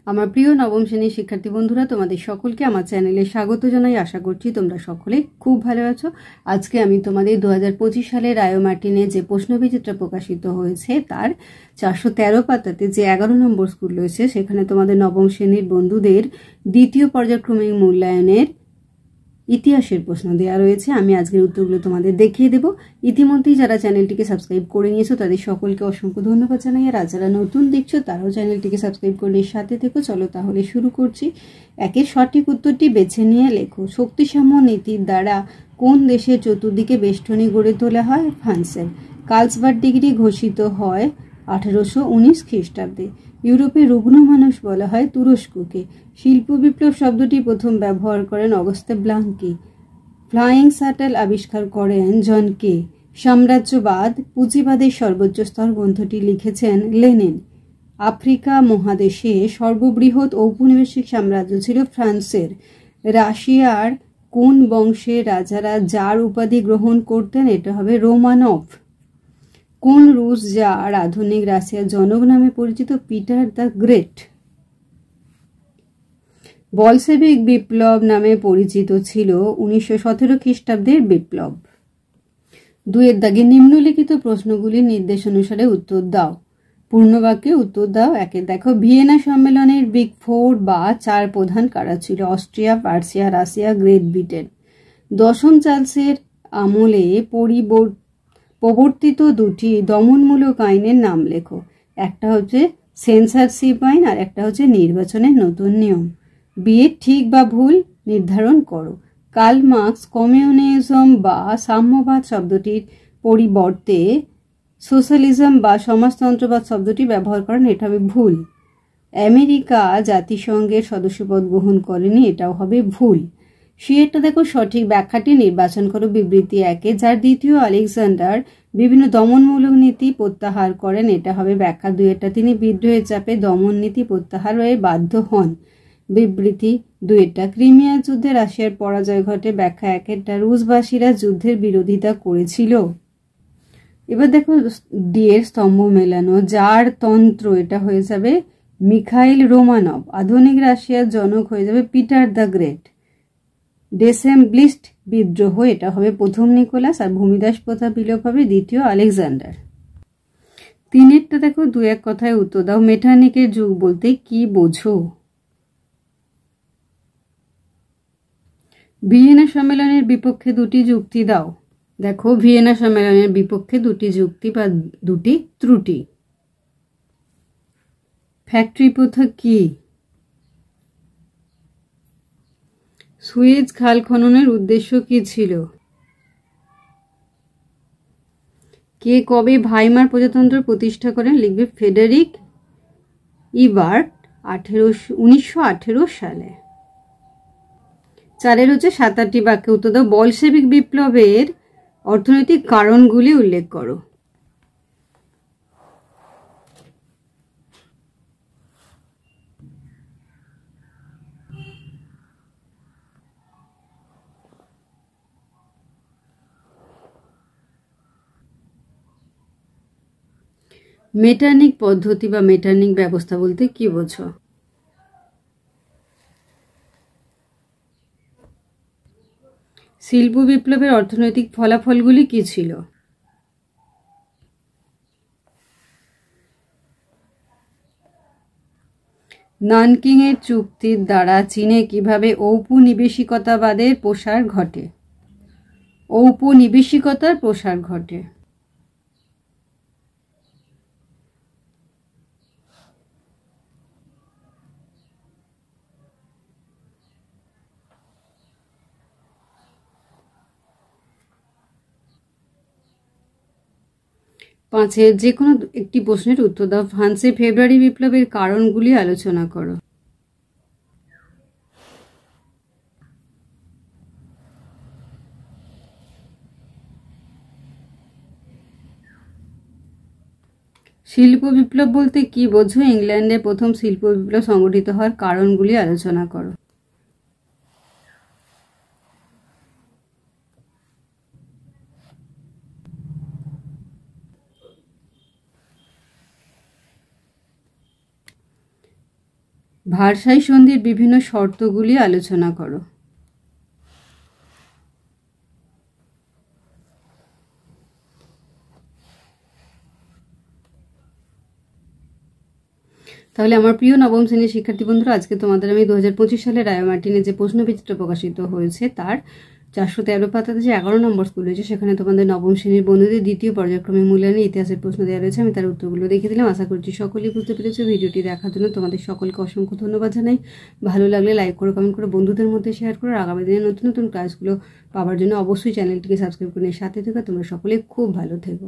আমার প্রিয় নবম শ্রেণীর শিক্ষার্থী বন্ধুরা, তোমাদের সকলকে আমার চ্যানেলে স্বাগত জানাই। আশা করছি তোমরা সকলে খুব ভালো আছো। আজকে আমি তোমাদের 2025 সালের রায় মার্টিনে যে প্রশ্নবিচিত্রা প্রকাশিত হয়েছে তার 413 পাতাতে যে 11 নম্বর স্কুল রয়েছে সেখানে তোমাদের নবম শ্রেণীর বন্ধুদের দ্বিতীয় পর্যায়ক্রমিক মূল্যায়নের ইতিহাসের প্রশ্ন দেওয়া রয়েছে। আমি আজকের উত্তরগুলো তোমাদের দেখিয়ে দেব। ইতিমধ্যেই যারা চ্যানেলটিকে সাবস্ক্রাইব করে নিয়েছো তাদের সকলকে অসংখ্য ধন্যবাদ জানাই। আর যারা নতুন দেখছো তারাও চ্যানেলটিকে সাবস্ক্রাইব করে সাথে থেকো। চলো তাহলে শুরু করছি। একের সঠিক উত্তরটি বেছে নিয়ে লেখো। শক্তিসাম্য নীতির দ্বারা কোন দেশের চতুর্দিকে বেষ্টনী গড়ে তোলা হয়? ফ্রান্সের। কার্লসবার্গ ডিগ্রি ঘোষিত হয় 1819 খ্রিস্টাব্দে। ইউরোপে রুগ্ন মানুষ বলা হয় তুরস্ককে। শিল্প বিপ্লব শব্দটি প্রথম ব্যবহার করেন অগস্তে ব্লাঙ্কি। ফ্লাইং শাটল আবিষ্কার করেন জন কে। সাম্রাজ্যবাদ পুঁজিবাদের সর্বোচ্চ স্তর গ্রন্থটি লিখেছেন লেনিন। আফ্রিকা মহাদেশে সর্ববৃহৎ ঔপনিবেশিক সাম্রাজ্য ছিল ফ্রান্সের। রাশিয়ার কোন বংশের রাজারা জার উপাধি গ্রহণ করতেন? এটা হবে রোমানভ। কোন রুশ জার আধুনিক রাশিয়ার জনক নামে পরিচিত? Peter the great. বলশেভিক বিপ্লব নামে পরিচিত ছিল 1917 খ্রিস্টাব্দের বিপ্লব। 2 দাগে নিম্নলিখিত প্রশ্নগুলির নির্দেশ অনুসারে উত্তর দাও। পূর্ণবাক্যে উত্তর দাও। 1 দেখো, ভিয়েনা সম্মেলনের বিগ 4 বা 4 প্রধান কারা ছিল? Austria, Persia, Russia, great Britain. দশম চার্লসের আমলে প্রবর্তিত 2টি দমনমূলক আইনের নাম লেখো। একটা হচ্ছে সেন্সরশিপ আইন আর একটা হচ্ছে নির্বাচনের নতুন নিয়ম। বিয়ের ঠিক বা ভুল নির্ধারণ করো। কার্ল মার্কস কমিউনিজম বা সাম্যবাদ শব্দটির পরিবর্তে সোশ্যালিজম বা সমাজতন্ত্রবাদ শব্দটি ব্যবহার করেন, এটা হবে ভুল। আমেরিকা জাতিসংঘের সদস্যপদ গ্রহণ করেনি, এটাও হবে ভুল। এটা দেখো, সঠিক ব্যাখ্যাটি নির্বাচন করো। বিবৃতি 1, যার দ্বিতীয় আলেকজান্ডার বিভিন্ন দমনমূলক নীতি প্রত্যাহার করেন, এটা হবে ব্যাখ্যা 2। তিনি বিদ্রোহের চাপে দমন নীতি প্রত্যাহার হয়ে বাধ্য হন। বিবৃতি 2। ক্রিমিয়া যুদ্ধে রাশিয়ার পরাজয় ঘটে, ব্যাখ্যা 1। রুশবাসীরা যুদ্ধের বিরোধিতা করেছিল। এবার দেখো ডি এর স্তম্ভ মেলানো। জার তন্ত্র, এটা হয়ে যাবে মিখাইল রোমানভ। আধুনিক রাশিয়ার জনক হয়ে যাবে পিটার দ্য গ্রেট। ডেসেম্বলিস্ট বিদ্রোহ, এটা হবে প্রথম নিকোলাস। আর ভূমিদাস প্রথা বিলোপ হবে দ্বিতীয় আলেকজান্ডার। 3 দেখো, 2-1 কথায় উত্তর দাও। মেটার্নিকের যুগ বলতে কি বোঝো? ভিয়েনা সম্মেলনের বিপক্ষে 2টি যুক্তি দাও। দেখো, ভিয়েনা সম্মেলনের বিপক্ষে 2টি যুক্তি বা 2টি ত্রুটি। ফ্যাক্টরি প্রথা কি? সুয়েজ খাল খননের উদ্দেশ্য কি ছিল? কে কবে ভাইমার প্রজাতন্ত্র প্রতিষ্ঠা করেন? লিখবে ফ্রেডেরিক ইবার্ট 1918 সালে। 4 হচ্ছে 7-8টি বাক্যে উত্তর দাও। বলশেভিক বিপ্লবের অর্থনৈতিক কারণগুলি উল্লেখ করো। মেটার্নিক পদ্ধতি বা মেটার্নিক ব্যবস্থা বলতে কি বোঝো? শিল্প বিপ্লবের অর্থনৈতিক ফলাফলগুলি কি ছিল? নানকিং এর চুক্তির দ্বারা চীনে কিভাবে ঔপনিবেশিকতাবাদের প্রসার ঘটে? ঔপনিবেশিকতার প্রসার ঘটে। পাঁচের যে কোনো একটি প্রশ্নের উত্তর দাও। ফ্রান্সে ফেব্রুয়ারি বিপ্লবের কারণগুলি আলোচনা করো। শিল্প বিপ্লব বলতে কি বোঝো? ইংল্যান্ডে প্রথম শিল্প বিপ্লব সংগঠিত হওয়ার কারণগুলি আলোচনা করো। ভার্সাই সন্ধির বিভিন্ন শর্তগুলি আলোচনা করো। তাহলে আমার প্রিয় নবম শ্রেণীর শিক্ষার্থী বন্ধুরা, আজকে তোমাদের আমি 2025 সালের রায় মার্টিনে যে প্রশ্নবিচিত্র প্রকাশিত হয়েছে তার 413 পাতাতে যে 11 নম্বর স্কুল রয়েছে সেখানে তোমাদের নবম শ্রেণীর বন্ধুদের দ্বিতীয় পর্যায়ক্রমে মূল্যায়নে ইতিহাসের প্রশ্ন দেওয়া রয়েছে। আমি তার উত্তরগুলো দেখে দিলাম। আশা করছি সকলেই বুঝতে পেরেছো। ভিডিওটি দেখার জন্য তোমাদের সকলকে অসংখ্য ধন্যবাদ জানাই। ভালো লাগলে লাইক করো, কমেন্ট করো, বন্ধুদের মধ্যে শেয়ার করো। আগামী দিনে নতুন নতুন ক্লাসগুলো পাওয়ার জন্য অবশ্যই চ্যানেলটিকে সাবস্ক্রাইব করে সাথে থেকো। তোমরা সকলে খুব ভালো থেকো।